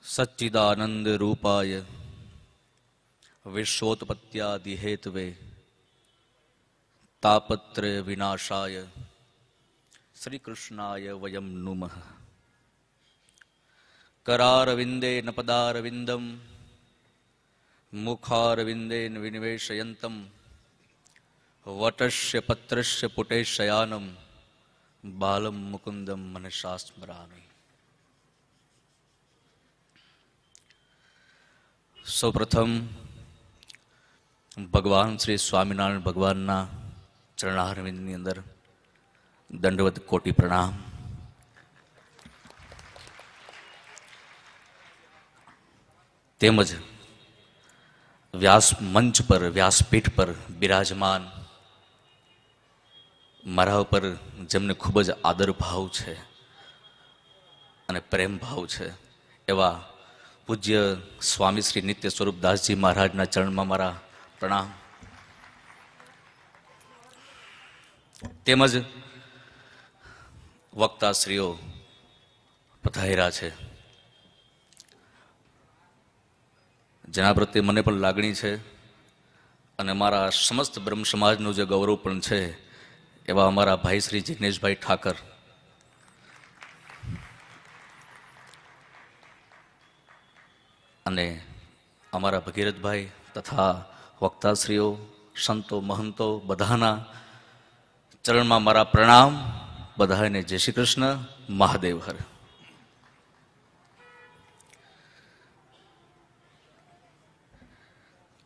सच्चिदानंद रूपाय विश्वोत्पत्त्यादि Hathaway तापत्रय विनाशाय श्री कृष्णाय वयम नुमः। करारविंदे न पदारविंदम मुखारविंदे न विनिवेशयन्तम वटस्य पत्रस्य पुटे शयानम बालम मुकुंदम मनसा स्मरामि। सौप्रथम भगवान श्री स्वामीनारायण भगवानना चरणारविंदनी अंदर दंडवत कोटि प्रणाम। तेमज व्यास मंच पर व्यासपीठ पर बिराजमान मारा पर जेमने खूब ज आदर भाव छे अने प्रेम भाव छे एवा पूज्य स्वामी श्री नित्य स्वरूप दास जी महाराज ना चरण में मारा प्रणाम। तेमज वक्ताश्रीओ पधार्या छे जेना प्रत्ये मने पण लागणी छे अने मारा समस्त ब्रह्म समाजनुं जे गौरव पण छे एवा अमारा भाई श्री जिग्नेश भाई ठाकर अने अमारा भगीरथ भाई तथा वक्ताश्रीओ संतो महंतो बधाना चरण में मारा प्रणाम। बधाने जय श्री कृष्ण महादेव हर।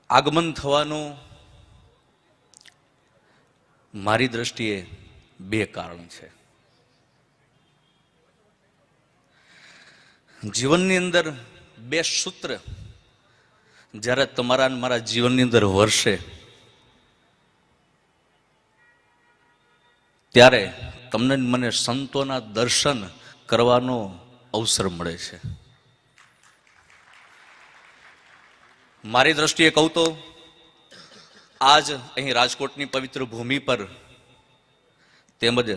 आगमन थवानुं मारी दृष्टिए बे कारण छे। जीवननी अंदर बे सूत्र जયારે તમારા મારા જીવનની અંદર વર્ષે ત્યારે તમને મને સંતોના દર્શન કરવાનો અવસર મળે છે। મારી દ્રષ્ટિએ કહું તો આજ અહીં રાજકોટની પવિત્ર ભૂમિ પર તેમજ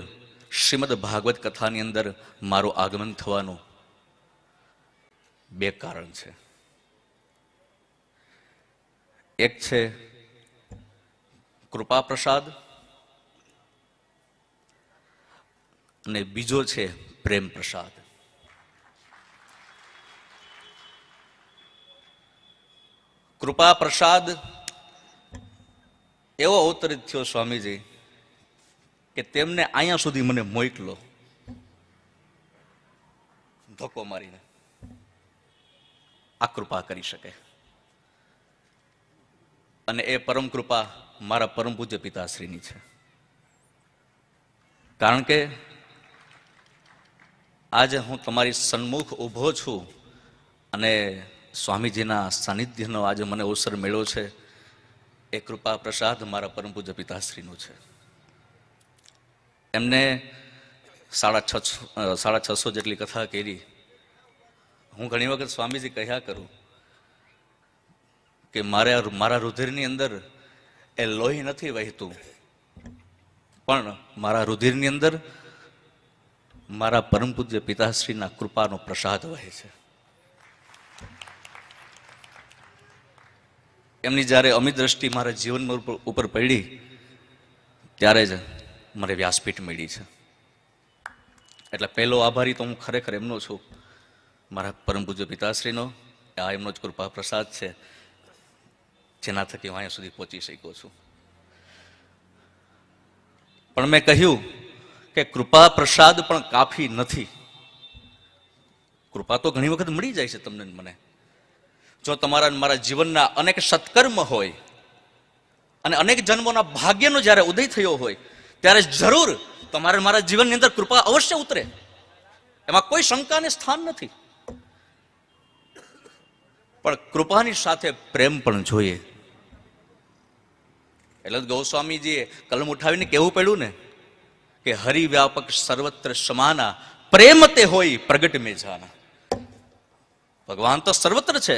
શ્રીમદ ભાગવત કથાની અંદર મારું આગમન થવાનું બે કારણ છે। एक छे कृपा प्रसाद ने बीजो छे प्रेम प्रसाद। कृपा प्रसाद एवो अवतरित थयो स्वामीजी के तेमने आया सुधी मने मोकलो धक्को मारीने आ कृपा करी शके અને એ પરમ કૃપા મારા પરમ પૂજ્ય પિતાશ્રીની છે। કારણ કે આજે હું તમારી સન્મુખ ઊભો છું અને સ્વામીજીના સાનિધ્યનો આજે મને અવસર મળ્યો છે એ કૃપા પ્રસાદ મારા પરમ પૂજ્ય પિતાશ્રીનો છે। એમને 650 જેટલી કથા કરી। હું ઘણી વખત સ્વામીજી કહ્યા કરું કે મારા રુધિરની અંદર એ લોહી નથી વહેતું પણ મારા રુધિરની અંદર મારા પરમ પૂજ્ય પિતાશ્રીના કૃપાનો પ્રસાદ વહે છે। એમની જ્યારે અમિત દ્રષ્ટિ મારા જીવન ઉપર પડી ત્યારે જ મને વ્યાસપીઠ મળી છે। એટલે પહેલો આભારી તો હું ખરેખર એમનો છું, મારા પરમ પૂજ્ય પિતાશ્રીનો। આ એમનો જ કૃપા પ્રસાદ છે જેના થકી હું અહીંયા સુધી પહોંચી શક્યો છું। પણ મેં કહ્યું કે કૃપા પ્રસાદ પણ કાફી નથી। કૃપા તો ઘણી વખત મળી જાય છે તમને મને, જો તમારા મારા જીવનના અનેક સત્કર્મ હોય અને અનેક જન્મોના ભાગ્યનો જ્યારે ઉદય થયો હોય ત્યારે જરૂર તમારે મારા જીવનની અંદર કૃપા અવશ્ય ઉતરે, એમાં કોઈ શંકાને સ્થાન નથી। પણ કૃપાની સાથે પ્રેમ પણ જોઈએ। એટલે ગોસ્વામીજીએ કલમ ઉઠાવીને કહેવું પડ્યું ને કે હરિવ્યાપક સર્વત્ર સમાના પ્રેમ તે હોય પ્રગટ મેં જાના। ભગવાન તો સર્વત્ર છે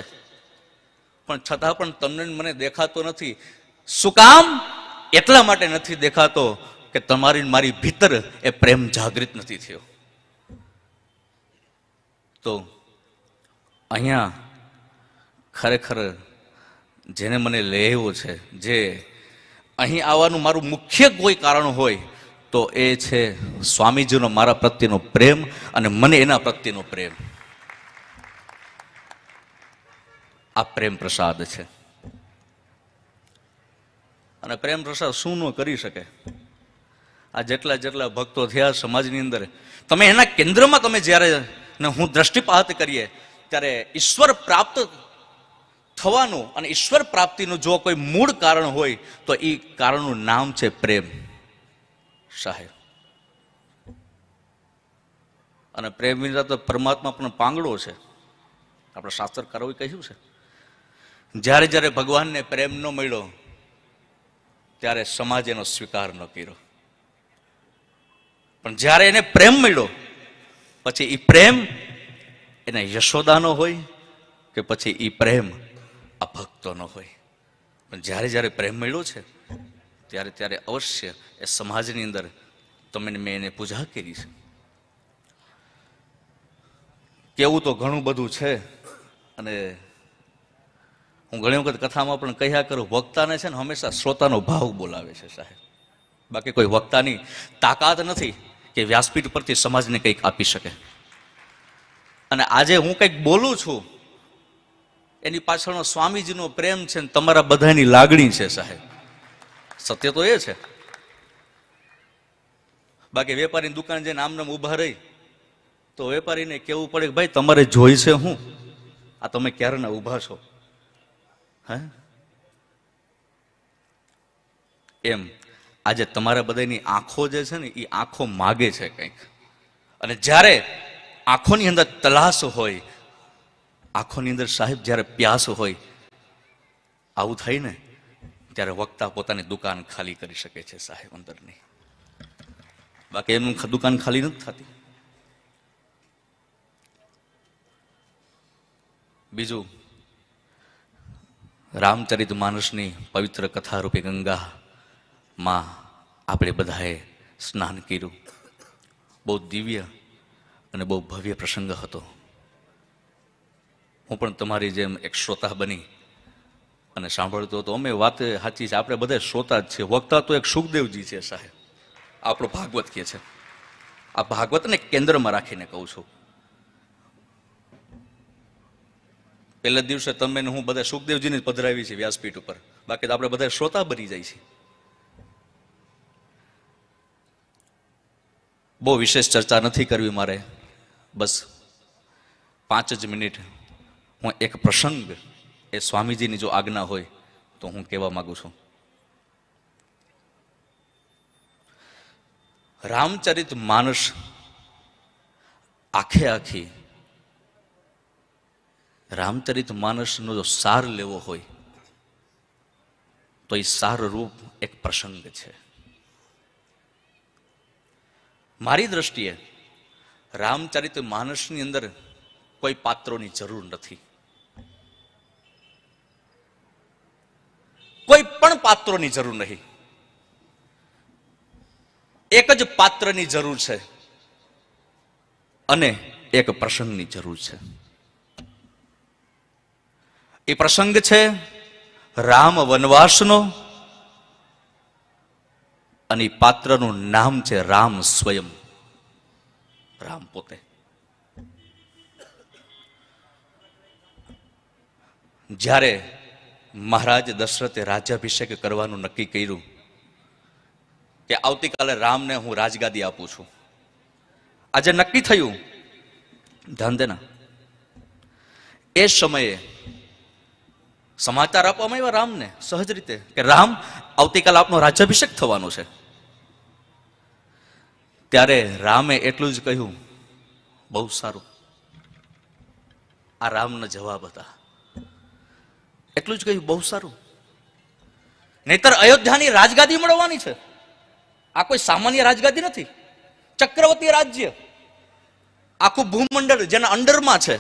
પણ છતાં પણ તમને મને દેખાતો નથી। શું કામ? એટલા માટે નથી દેખાતો કે તમારી મારી ભીતર એ પ્રેમ જાગૃત નથી થયો। તો અહીંયા ખરેખર જેને મને લેવો છે, જે અહીં આવવાનું મારું મુખ્ય કોઈ કારણ હોય તો એ છે સ્વામીજીનો મારા પ્રત્યેનો પ્રેમ અને મને એના પ્રત્યેનો પ્રેમ. આ પ્રેમ પ્રસાદ છે. અને પ્રેમ પ્રસાદ શું ન કરી શકે? આ જેટલા જેટલા ભક્તો થયા સમાજની અંદર, તમે એના કેન્દ્રમાં તમે જ્યારે હું દ્રષ્ટિપાત કરીએ ત્યારે ઈશ્વર પ્રાપ્ત થવાનું અને ઈશ્વર પ્રાપ્તિનું જો કોઈ મૂળ કારણ હોય તો એ કારણનું નામ છે પ્રેમ સાહેબ. અને પ્રેમ વિના તો પરમાત્મા પણ પાંગડો છે. આપણા શાસ્ત્રકારોએ કહ્યું છે, જ્યારે જ્યારે ભગવાનને પ્રેમ ન મળ્યો ત્યારે સમાજ એનો સ્વીકાર ન કર્યો, પણ જ્યારે એને પ્રેમ મળ્યો પછી એ પ્રેમ એને યશોદાનો હોય કે પછી એ પ્રેમ અભક્તોનો હોય, પણ જ્યારે જ્યારે પ્રેમ મળ્યો છે ત્યારે ત્યારે અવશ્ય એ સમાજની અંદર તમે મેં એને પૂજા કરી છે. કેવું તો ઘણું બધું છે, અને હું ઘણી વખત કથામાં પણ કહ્યા કરું, વક્તાને છે ને હંમેશા શ્રોતાનો ભાવ બોલાવે છે સાહેબ. બાકી કોઈ વક્તાની તાકાત નથી કે વ્યાસપીઠ પરથી સમાજને કંઈક આપી શકે. અને આજે હું કંઈક બોલું છું એની પાછળનો સ્વામીજીનો પ્રેમ છે ને તમારા બધાની લાગણી છે સાહેબ. સત્ય તો એ છે. બાકી વેપારીની દુકાન જઈને આમ નામ ઊભા રહી તો વેપારીને કહેવું પડે કે ભાઈ તમારે જોઈ છે હું, આ તમે ક્યારના ઊભા છો? હે એમ આજે તમારા બધાની આંખો જે છે ને એ આંખો માગે છે કંઈક. અને જ્યારે આંખોની અંદર તલાશ હોય, આંખોની અંદર સાહેબ જ્યારે પ્યાસ હોય, આવું થાય ને ત્યારે વક્તા પોતાની દુકાન ખાલી કરી શકે છે સાહેબ અંદરની. બાકી એમનું દુકાન ખાલી નથી થતી. બીજું, રામચરિત માનસની પવિત્ર કથારૂપી ગંગામાં આપણે બધાએ સ્નાન કર્યું. બહુ દિવ્ય અને બહુ ભવ્ય પ્રસંગ હતો. હું પણ તમારી જેમ એક શ્રોતા બની અને સાંભળતો હતો. અમે વાત સાચી છે, આપણે બધા શ્રોતા જ છીએ. વક્તા તો એક સુખદેવજી છે સાહેબ, આપણો ભાગવત કહે છે. આ ભાગવતને કેન્દ્રમાં રાખીને કહું છું. પહેલા દિવસે તમે હું બધા સુખદેવજીને જ પધરાવી છે વ્યાસપીઠ ઉપર, બાકી તો આપણે બધા શ્રોતા બની જાય છે. બહુ વિશેષ ચર્ચા નથી કરવી મારે, બસ 5 જ મિનિટ હું એક પ્રસંગ, એ સ્વામીજીની જો આજ્ઞા હોય તો હું કહેવા માંગુ છું. રામચરિત માનસ આખે આખી રામચરિત માનસનો જો સાર લેવો હોય તો એ સાર રૂપ એક પ્રસંગ છે. મારી દ્રષ્ટિએ રામચરિત માનસની અંદર કોઈ પાત્રોની જરૂર નથી. કોઈ પણ પાત્રોની જરૂર નહીં. એક જ પાત્રની જરૂર છે અને એક પ્રસંગની જરૂર છે. એ પ્રસંગ છે રામ વનવાસનો, અને પાત્રનું નામ છે રામ સ્વયં, રામ પોતે. જ્યારે મહારાજ દશરથે રાજ્યાભિષેક કરવાનું નક્કી કર્યું કે આવતીકાલે રામને હું રાજગાદી આપું છું, આજે નક્કી થયું, ધ્યાન દેના, એ સમયે સમાચાર આપવામાં આવ્યા રામને સહજ રીતે કે રામ આવતીકાલે આપનો રાજ્યાભિષેક થવાનો છે. ત્યારે રામે એટલું જ કહ્યું, બહુ સારું. આ રામના જવાબ હતા. એટલું જ કહ્યું, બહુ સારું. નહીતર અયોધ્યાની રાજગાદી મળવાની છે. આ કોઈ સામાન્ય રાજગાદી નથી. ચક્રવર્તી રાજ્ય, આખું ભૂમંડળ જેના અંડરમાં છે,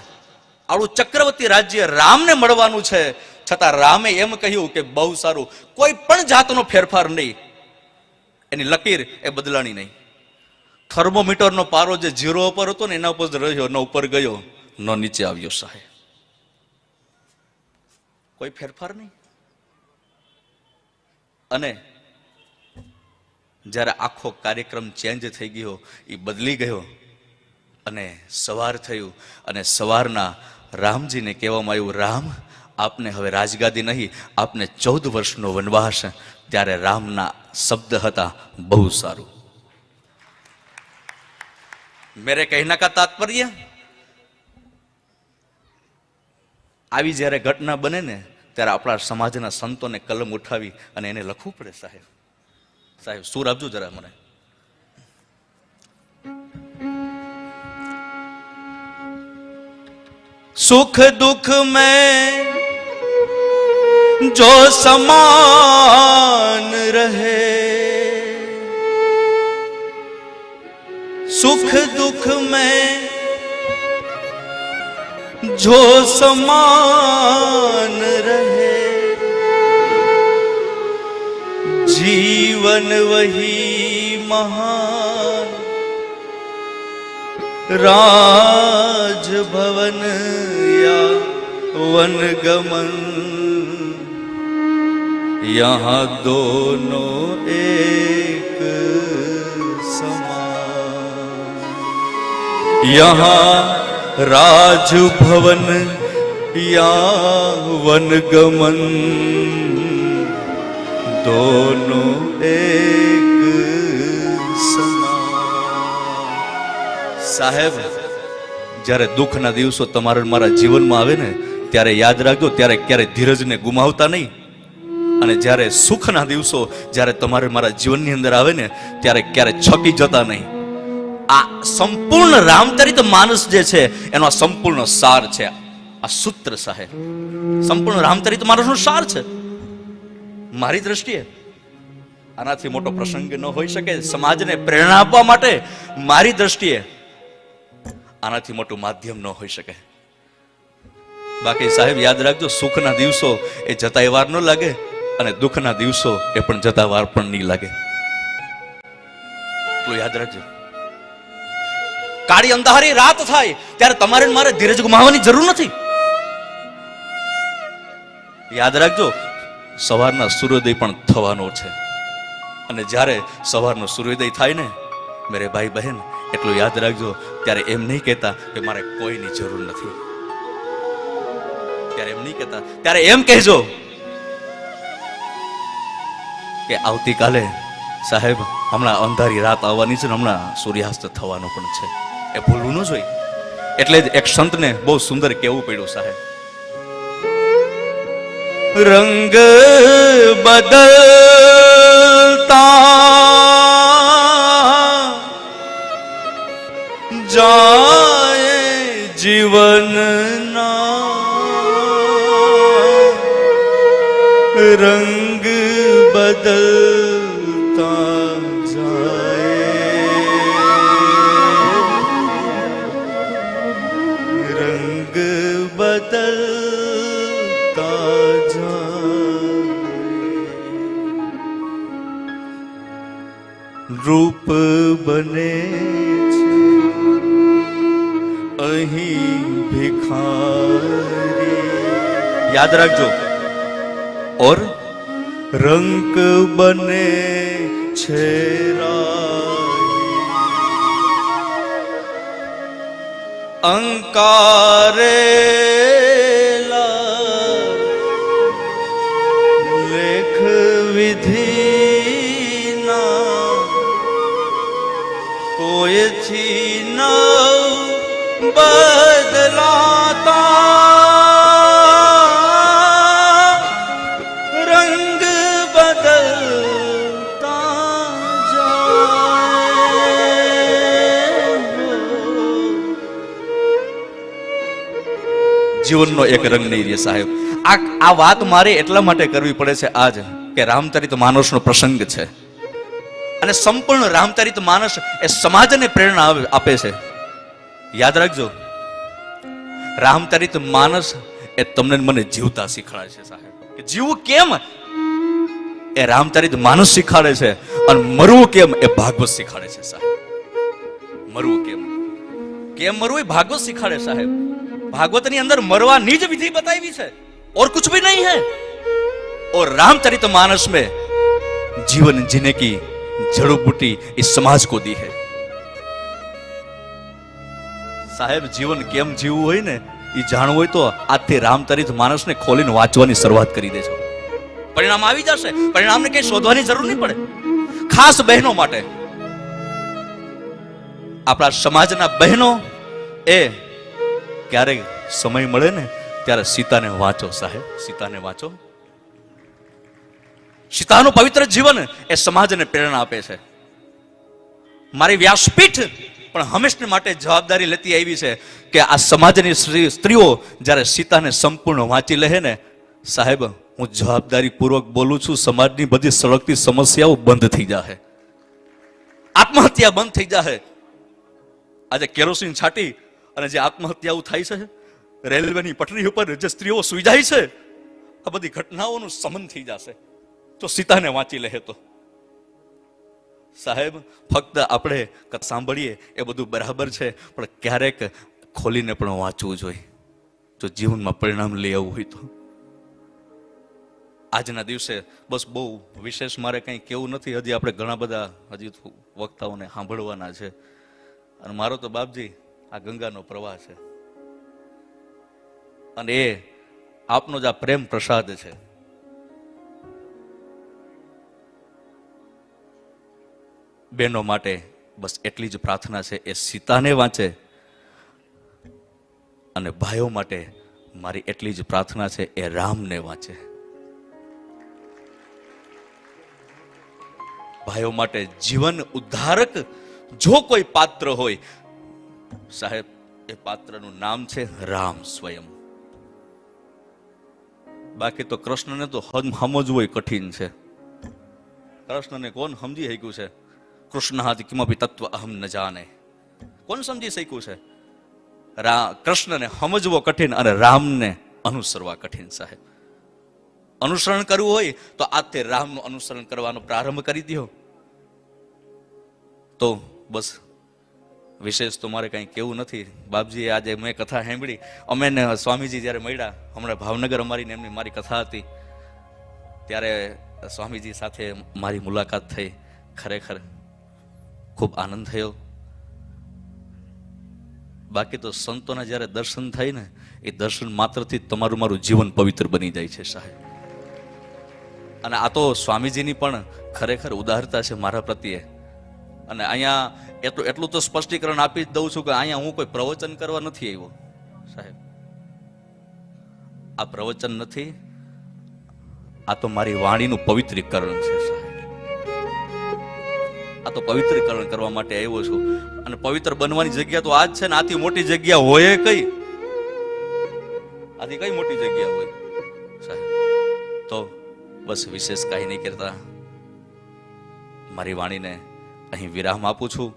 આવું ચક્રવર્તી રાજ્ય રામને મળવાનું છે. છતાં રામે એમ કહ્યું કે બહુ સારું, કોઈ પણ જાતનો ફેરફાર નહીં, એની લકીર એ બદલાણી નહીં. થર્મોમીટરનો પારો જે 0 ઉપર હતો ને એના ઉપર રહ્યો, ન ઉપર ગયો, ન નીચે આવ્યો સાહેબ. કોઈ ફેરફાર નહીં. અને જ્યારે આખો કાર્યક્રમ ચેન્જ થઈ ગયો, એ બદલી ગયો અને સવાર થયું અને સવારના રામજીને કહેવામાં આવ્યું, રામ આપને હવે રાજગાદી નહીં, આપને 14 વર્ષનો વનવાસ. ત્યારે રામના શબ્દ હતા, બહુ સારું. મેરે કહેના કા તાત્પર્ય, આવી જ્યારે ઘટના બને ને ત્યારે આપણા સમાજના સંતોને કલમ ઉઠાવી અને એને લખવું પડે. સાહેબ સાહેબ સૂર આપજો જરા મને. सुख दुख में जो समान रहे, सुख दुख में जो समान रहे, जीवन वही महान राज भवन या वनगमन, यहाँ दोनों एक समान, यहाँ राज भवन या वनगमन, दोनों एक સાહેબ, જ્યારે દુઃખના દિવસો તમારા મારા જીવનમાં આવે ને ત્યારે યાદ રાખજો, ત્યારે ક્યારે ધીરજને ગુમાવતા નહીં. અને જ્યારે સુખના દિવસો જ્યારે તમારે મારા જીવનની અંદર આવે ને ત્યારે ક્યારે છકી જતા નહીં. આ સંપૂર્ણ રામચરિત માનસ જે છે એનો આ સંપૂર્ણ સાર છે. આ સૂત્ર સાહેબ સંપૂર્ણ રામચરિત માનસનો સાર છે. મારી દ્રષ્ટિએ આનાથી મોટો પ્રસંગ ન હોઈ શકે. સમાજને પ્રેરણા આપવા માટે મારી દ્રષ્ટિએ આનાથી મોટું માધ્યમ ન હોઈ શકે. બાકી સાહેબ યાદ રાખજો, સુખના દિવસો એ જતા વાર ન લાગે અને દુઃખના દિવસો એ પણ જતા વાર પણ નહીં લાગે. એટલું યાદ રાખજો. કાળી અંધારી રાત થાય ત્યારે તમારે મારે ધીરજ ગુમાવવાની જરૂર નથી. યાદ રાખજો, સવારના સૂર્યોદય પણ થવાનો છે. અને જ્યારે સવારનો સૂર્યોદય થાય ને મેરે ભાઈ બહેન, એટલું યાદ રાખજો, ત્યારે એમ નહીં કહેતા કે મારે કોઈની જરૂર નથી. ત્યારે એમ નહીં કહેતા, ત્યારે એમ કહેજો કે આવતીકાલે સાહેબ હમણાં અંધારી રાત આવવાની છે, હમણાં સૂર્યાસ્ત થવાનો પણ છે. એ ભૂલવું ન જોઈએ. એટલે જ એક સંતને બહુ સુંદર કહેવું પડ્યું સાહેબ, રંગ બદલતા जाए जीवन ना रंग बदलता जाए, रंग बदलता जाए, रूप बने અહીં ભિખારી. યાદ રાખજો, ઓર રંગ બને છે અંકારેલા લેખ વિધિના કોઈથી ન બદલાતા, રંગ બદલતા જાય. જીવનનો એક રંગ નહીં રહે સાહેબ. આ વાત મારે એટલા માટે કરવી પડે છે આજ કે રામચરિત માનસનો પ્રસંગ છે અને સંપૂર્ણ રામચરિત માનસ એ સમાજને પ્રેરણા આપે છે. યાદ રાખજો, રામચરિત માનસ એ તમને મને જીવતા શીખવાડે છે સાહેબ. જીવવું કેમ એ રામચરિત માનસ શીખવાડે છે અને મરવું કેમ એ ભાગવત શીખવાડે છે સાહેબ. મરવું કેમ મરવું એ ભાગવત શીખવાડે સાહેબ. ભાગવતની અંદર મરવાની જ વિધિ બતાવી છે. और कुछ भी नहीं है। और रामचरितमानस में जीवन जीने की जड़ी बूटी इस समाज को दी है। साहेब जीवन केम जीवવું હોય ને એ જાણવું હોય તો આજથી રામચરિતમાનસને ખોલીને વાંચવાની શરૂઆત કરી દેજો, પરિણામ આવી જશે। પરિણામને કઈ શોધવાની જરૂર નહીં પડે। ખાસ બહેનો માટે, આપણા સમાજના બહેનો એ ક્યારેક સમય મળે ને ત્યારે સીતાને વાંચો સાહેબ, સીતાને વાંચો। સીતાનું પવિત્ર જીવન એ સમાજને પ્રેરણા આપે છે। મારી વ્યાસપીઠ પણ હંમેશા માટે જવાબદારી લેતી આવી છે કે આ સમાજની સ્ત્રીઓ જ્યારે સીતાને સંપૂર્ણ વાંચી લે ને સાહેબ, હું જવાબદારી પૂર્વક બોલું છું, સમાજની બધી સળગતી સમસ્યાઓ બંધ થઈ જાય, આત્મહત્યા બંધ થઈ જાય। આજે કેરોસીન છાંટી અને જે આત્મહત્યાઓ થાય છે, રેલવેની પટરી ઉપર જે સ્ત્રીઓ સુઈ જાય છે, આ બધી ઘટનાઓનું સમન થઈ જશે જો સીતાને વાંચી લે તો। સાહેબ ફક્ત આપણે સાંભળીએ એ બધું બરાબર છે, પણ ક્યારેક ખોલીને પણ વાંચવું જોઈએ જો જીવનમાં પરિણામ લઈ આવવું હોય તો। આજના દિવસે બસ બહુ વિશેષ મારે કંઈ કેવું નથી, હજી આપણે ઘણા બધા હજી વક્તાઓને સાંભળવાના છે। અને મારો તો બાપજી આ ગંગાનો પ્રવાહ છે અને એ આપનો જ આ પ્રેમ પ્રસાદ છે। બહેનો માટે બસ એટલી જ પ્રાર્થના છે, એ સીતાને વાંચે, અને ભાઈઓ માટે મારી એટલી જ પ્રાર્થના છે, એ રામને વાંચે। ભાઈઓ માટે જીવન ઉદ્ધારક જો કોઈ પાત્ર હોય સાહેબ, એ પાત્રનું નામ છે રામ સ્વયં। બાકી તો કૃષ્ણને તો સમજવું કઠિન છે। કૃષ્ણને કોણ સમજી શક્યું છે? કૃષ્ણ કિમપી તત્વ અહમ ન જાને, કોણ સમજી શક્યું છે? કૃષ્ણને સમજવો કઠિન અને રામને અનુસરવા કઠિન સાહેબ। અનુસરણ કરવું હોય તો આજથી રામનું અનુસરણ કરવાનો પ્રારંભ કરી દો તો બસ વિશેષ તો મારે કંઈ કેવું નથી। બાપજી આજે મેં કથા સાંભળી, અમે ને સ્વામીજી જ્યારે મળ્યા હમણાં ભાવનગર, અમારી ને એમની મારી કથા હતી, ત્યારે સ્વામીજી સાથે મારી મુલાકાત થઈ, ખરેખર ખૂબ આનંદ થયો। બાકી તો સંતોના જ્યારે દર્શન થાય ને, એ દર્શન માત્રથી તમારું મારું જીવન પવિત્ર બની જાય છે સાહેબ। અને આ તો સ્વામીજીની પણ ખરેખર ઉદારતા છે મારા પ્રત્યે। અને અહીંયા એટલું તો સ્પષ્ટીકરણ આપી જ દઉં છું કે અહીંયા હું કોઈ પ્રવચન કરવા નથી આવ્યો સાહેબ, આ પ્રવચન નથી, આ તો મારી વાણીનું પવિત્રીકરણ છે સાહેબ। આ તો પવિત્રીકરણ કરવા માટે આવ્યો છું, અને પવિત્ર બનવાની જગ્યા તો આજ છે ને, આથી મોટી જગ્યા હોય કઈ? આથી કઈ મોટી જગ્યા હોય સાહેબ? તો બસ વિશેષ કાંઈ નહીં કરતા મારી વાણીને અહીં વિરામ આપું છું।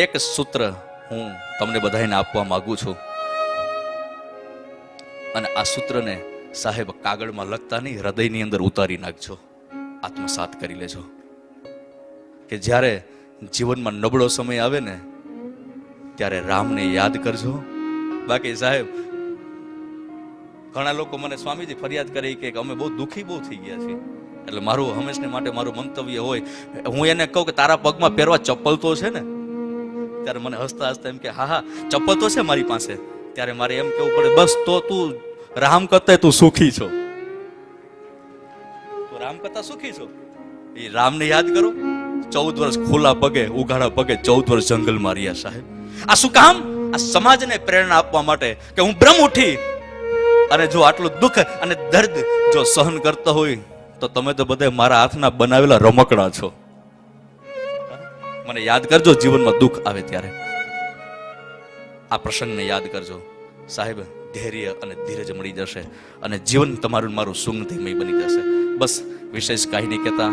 એક સૂત્ર હું તમને બધાને આપવા માંગુ છું, અને આ સૂત્રને સાહેબ કાગળમાં લખતા નહીં, હૃદયની અંદર ઉતારી નાખજો, આત્મસાત કરી લેજો કે જ્યારે જીવનમાં નબળો સમય આવે ને ત્યારે રામને યાદ કરજો। બાકી સાહેબ ઘણા લોકો મને સ્વામીજી ફરિયાદ કરી કે અમે બહુ દુઃખી બહુ થઈ ગયા છીએ, એટલે મારું હંમેશા માટે મારું મંતવ્ય હોય, હું એને કહું કે તારા પગમાં પહેરવા ચપ્પલ તો છે ને, ત્યારે મને હસતા હસતા એમ કે હા હા ચપ્પલ તો છે મારી પાસે, ત્યારે મારે એમ કેવું પડે બસ તો તું રામ કરતા તું સુખી છો, તું રામ કરતા સુખી છો। એ રામને યાદ કરો। 14 વર્ષ ખુલ્લા પગે ઉઘાડા પગે 14 વર્ષ જંગલમાં રહ્યા સાહેબ। આ શું કામ? આ સમાજને પ્રેરણા આપવા માટે કે હું બ્રહ્મ ઉઠી અને જો આટલું દુઃખ અને દર્દ જો સહન કરતા હોય તો તમે તો બધા મારા હાથના બનાવેલા રમકડા છો। મને યાદ કરજો જીવનમાં દુઃખ આવે ત્યારે, આ પ્રસંગને યાદ કરજો સાહેબ। ધૈર્ય અને ધીરજ મળી જશે અને જીવન તમારું મારું સુગંધમય બની જશે। બસ વિશેષ કાંઈ નહીં કહેતા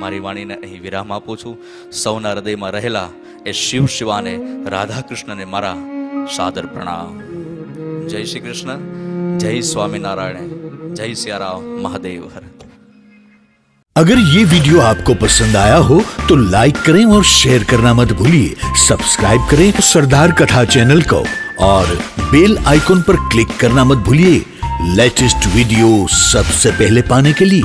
મારી વાણીને અહીં વિરામ આપું છું। સૌના હૃદયમાં રહેલા એ શિવ શિવાને, રાધા કૃષ્ણને મારા સાદર પ્રણામ। જય શ્રી કૃષ્ણ, જય स्वामीनारायण, जय सियाराम, महादेव हर। अगर ये वीडियो आपको पसंद आया हो तो लाइक करें और शेयर करना मत भूलिए। सब्सक्राइब करें सरदार कथा चैनल को और बेल आइकॉन पर क्लिक करना मत भूलिए लेटेस्ट वीडियो सबसे पहले पाने के लिए